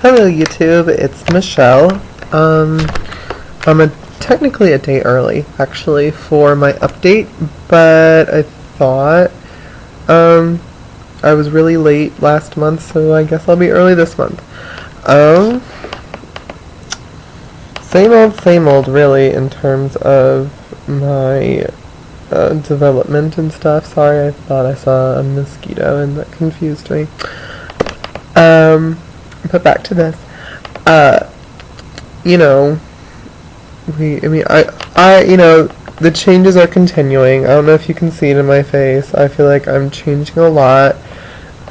Hello YouTube, it's Michelle. I'm technically a day early, actually, for my update, but I thought, I was really late last month, so I guess I'll be early this month. Same old, really, in terms of my, development and stuff. Sorry, I thought I saw a mosquito, and that confused me. But back to this. You know, the changes are continuing. I don't know if you can see it in my face. I feel like I'm changing a lot.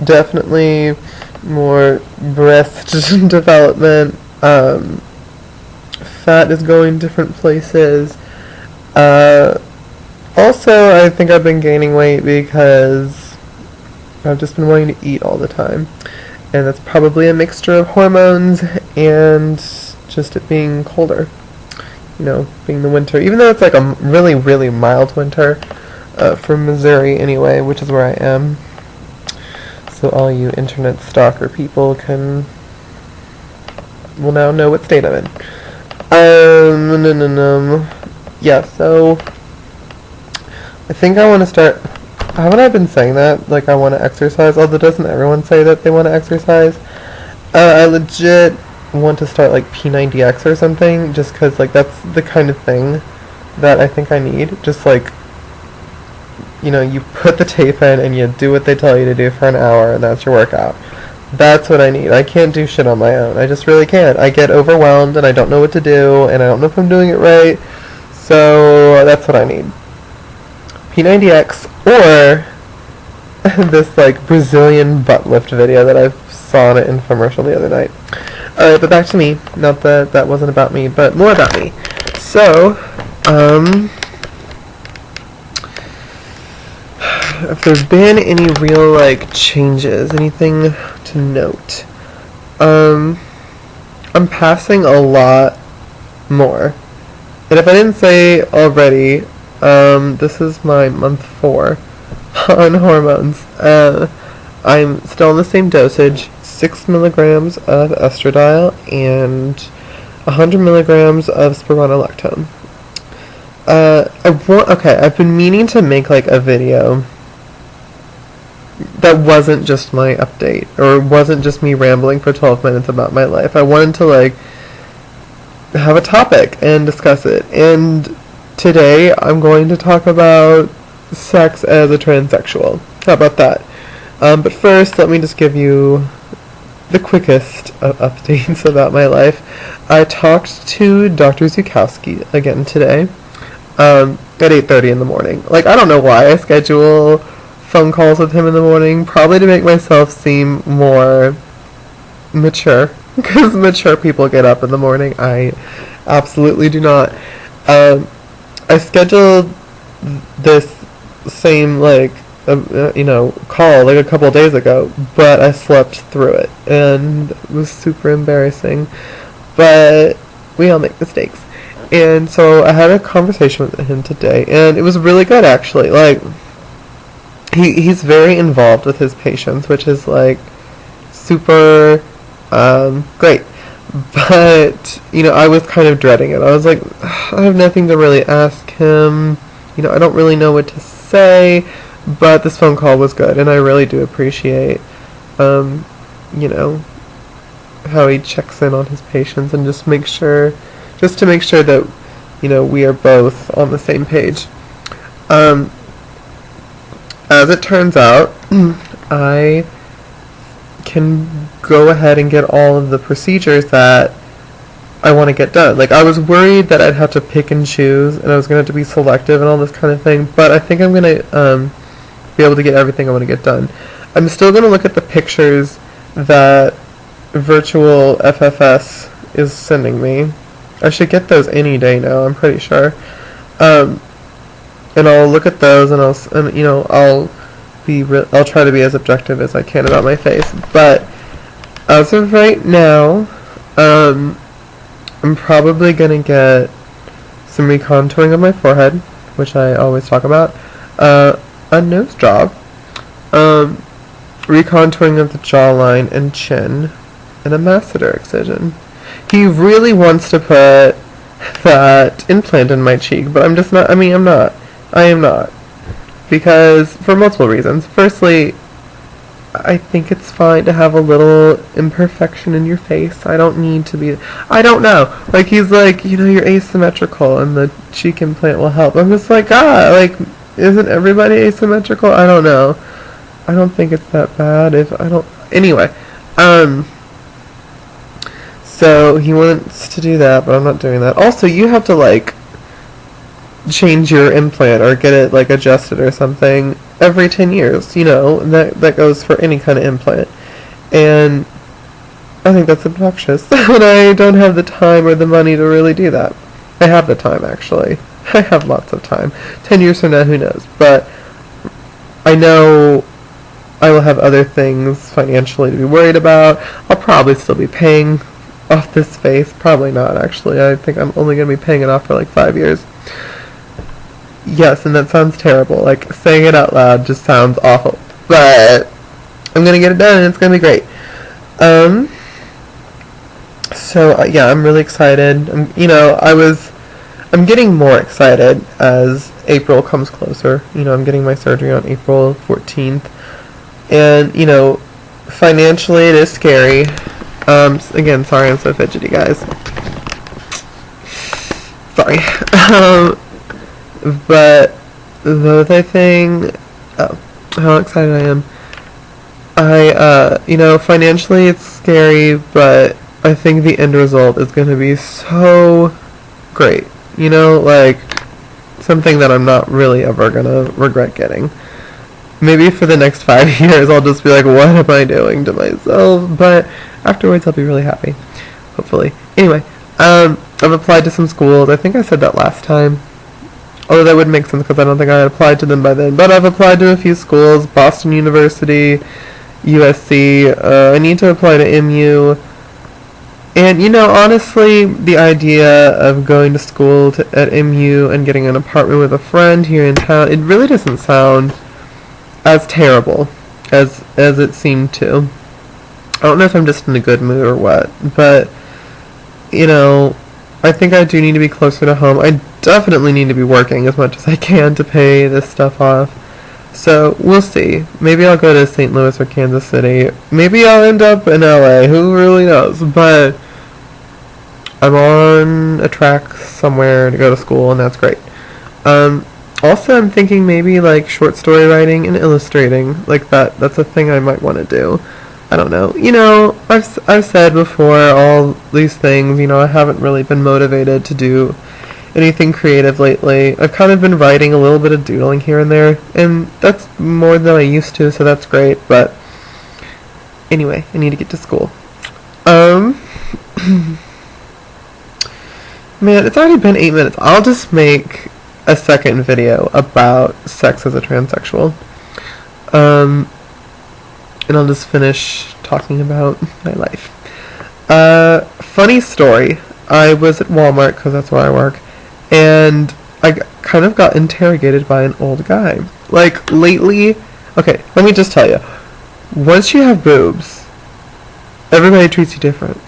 Definitely more breast development. Fat is going different places. Also, I think I've been gaining weight because I've just been wanting to eat all the time. And that's probably a mixture of hormones and just it being colder. You know, being the winter. Even though it's like a really, really mild winter for Missouri anyway, which is where I am. So all you internet stalker people will now know what state I'm in. Yeah, so I think I want to start. Haven't I been saying that? Like, I want to exercise, although doesn't everyone say that they want to exercise? I legit want to start, like, P90X or something, just because, like, that's the kind of thing that I think I need. Just, like, you know, you put the tape in and you do what they tell you to do for an hour, and that's your workout. That's what I need. I can't do shit on my own. I just really can't. I get overwhelmed, and I don't know what to do, and I don't know if I'm doing it right, so that's what I need. P90X or this like Brazilian butt lift video that I saw on an infomercial the other night. Alright, but back to me. Not that that wasn't about me, but more about me. So, if there's been any real like changes, anything to note, I'm passing a lot more. And if I didn't say already, this is my month 4 on hormones. I'm still on the same dosage, 6 milligrams of estradiol and 100 milligrams of spironolactone. I've been meaning to make like a video that wasn't just my update, or wasn't just me rambling for 12 minutes about my life. I wanted to like have a topic and discuss it, and today I'm going to talk about sex as a transsexual. How about that? But first, let me just give you the quickest of updates about my life. I talked to Dr. Zukowski again today at 8:30 in the morning. Like, I don't know why I schedule phone calls with him in the morning. Probably to make myself seem more mature, because mature people get up in the morning. I absolutely do not. I scheduled this same, like, call, like, a couple days ago, but I slept through it, and it was super embarrassing, but we all make mistakes, and so I had a conversation with him today, and it was really good, actually. Like, he's very involved with his patients, which is, like, super, great. But, I was kind of dreading it. I was like, I have nothing to really ask him. I don't really know what to say. But this phone call was good, and I really do appreciate, how he checks in on his patients and just to make sure that, we are both on the same page. As it turns out, I can go ahead and get all of the procedures that I want to get done. Like, I was worried that I'd have to pick and choose, and I was going to have to be selective and all this kind of thing, but I think I'm going to be able to get everything I want to get done. I'm still going to look at the pictures that Virtual FFS is sending me. I should get those any day now, I'm pretty sure. And I'll look at those, and I'll try to be as objective as I can about my face. But as of right now, I'm probably gonna get some recontouring of my forehead, which I always talk about, a nose job, recontouring of the jawline and chin, and a masseter excision. He really wants to put that implant in my cheek, but I'm just not. I mean, I'm not. I am not. Because, for multiple reasons. Firstly, I think it's fine to have a little imperfection in your face. I don't need to be. I don't know. Like, he's like, you're asymmetrical and the cheek implant will help. I'm just like, isn't everybody asymmetrical? I don't know. I don't think it's that bad if I don't. Anyway, so he wants to do that, but I'm not doing that. Also, you have to, change your implant or get it adjusted or something every 10 years, that goes for any kind of implant. And I think that's obnoxious. And I don't have the time or the money to really do that. I have the time, actually. I have lots of time. 10 years from now, who knows? But I know I will have other things financially to be worried about. I'll probably still be paying off this face. Probably not, actually. I think I'm only going to be paying it off for 5 years. Yes, and that sounds terrible. Saying it out loud just sounds awful. But I'm going to get it done, and it's going to be great. Yeah, I'm really excited. I'm getting more excited as April comes closer. I'm getting my surgery on April 14th. And, financially it is scary. Again, sorry I'm so fidgety, guys. Sorry. But the other thing, how excited I am. Financially it's scary, but I think the end result is going to be so great. Something that I'm not really ever going to regret getting. Maybe for the next 5 years I'll just be like, what am I doing to myself? But afterwards I'll be really happy. Hopefully. Anyway, I've applied to some schools. I think I said that last time. Although that would make sense because I don't think I had applied to them by then. But I've applied to a few schools. Boston University, USC. I need to apply to MU. And, honestly, the idea of going to school at MU and getting an apartment with a friend here in town, it really doesn't sound as terrible as it seemed to. I don't know if I'm just in a good mood or what. But, I think I do need to be closer to home. I definitely need to be working as much as I can to pay this stuff off. So, we'll see. Maybe I'll go to St. Louis or Kansas City. Maybe I'll end up in LA. Who really knows? But I'm on a track somewhere to go to school, and that's great. Also, I'm thinking maybe, short story writing and illustrating. That's a thing I might want to do. I don't know. I've said before all these things, I haven't really been motivated to do anything creative lately. I've kind of been writing a little bit of doodling here and there, and that's more than I used to, so that's great, but anyway, I need to get to school. Man, it's already been 8 minutes. I'll just make a second video about sex as a transsexual. And I'll just finish talking about my life. Funny story. I was at Walmart, because that's where I work, and I kind of got interrogated by an old guy. Lately... Okay, let me just tell you. Once you have boobs, everybody treats you different.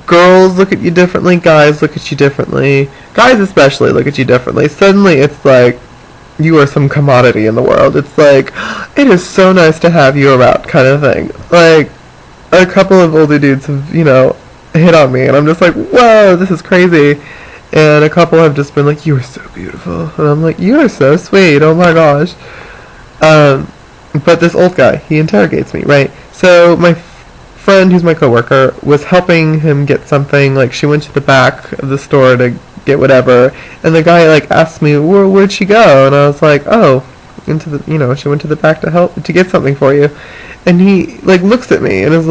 Girls look at you differently, guys look at you differently. Guys especially look at you differently. Suddenly it's like you are some commodity in the world. It's like, it is so nice to have you around kind of thing. A couple of older dudes have, hit on me, and I'm just like, whoa, this is crazy. And a couple have just been like, you are so beautiful. And I'm like, you are so sweet, oh my gosh. But this old guy, he interrogates me, right? So my friend, who's my coworker, was helping him get something. She went to the back of the store to get whatever, and the guy asked me, where'd she go? And I was like, oh, into the, she went to the back to get something for you. And he looks at me and is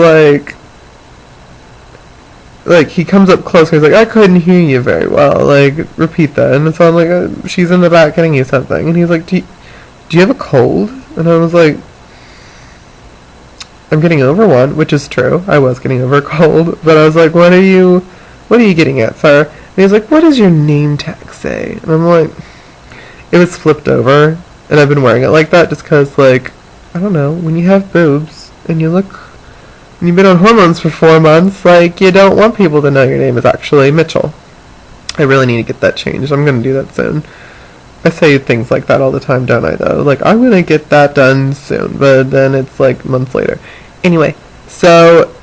he comes up closer. He's like, I couldn't hear you very well, repeat that. And so I'm like, she's in the back getting you something. And he's like, do you have a cold? And I was like, I'm getting over one, which is true. I was getting over a cold, but I was like, what are you getting at, sir? And he's like, what does your name tag say? And I'm like, it was flipped over, and I've been wearing it like that just because, I don't know, when you have boobs and you look You've been on hormones for 4 months. Like, you don't want people to know your name is actually Mitchell. I really need to get that changed. I'm going to do that soon. I say things like that all the time, don't I, though? Like, I'm going to get that done soon, but then it's like months later. Anyway, so,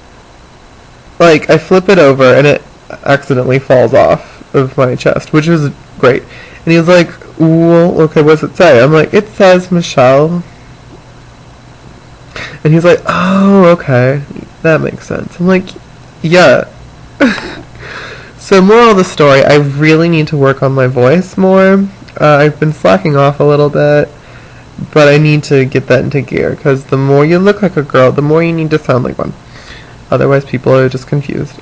like, I flip it over and it accidentally falls off of my chest, which is great. And he was like, well, okay, what does it say? I'm like, it says Michelle. And he's like, oh, okay, that makes sense. I'm like, yeah. So, moral of the story, I really need to work on my voice more. I've been slacking off a little bit, but I need to get that into gear, because the more you look like a girl, the more you need to sound like one. Otherwise, people are just confused.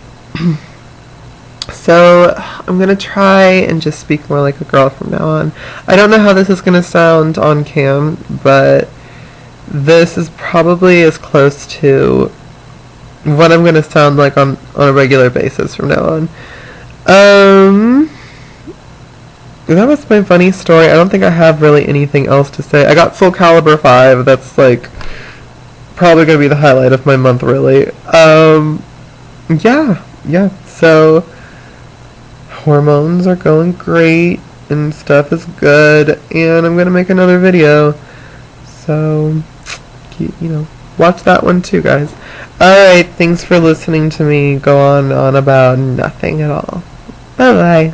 So, I'm going to try and just speak more like a girl from now on. I don't know how this is going to sound on cam, but this is probably as close to what I'm going to sound like on a regular basis from now on. That was my funny story. I don't think I have really anything else to say. I got Soul Calibur 5. That's, like, probably going to be the highlight of my month, really. Yeah. So, hormones are going great, and stuff is good, and I'm going to make another video. So, watch that one too, guys. Alright, thanks for listening to me go on about nothing at all. Bye-bye.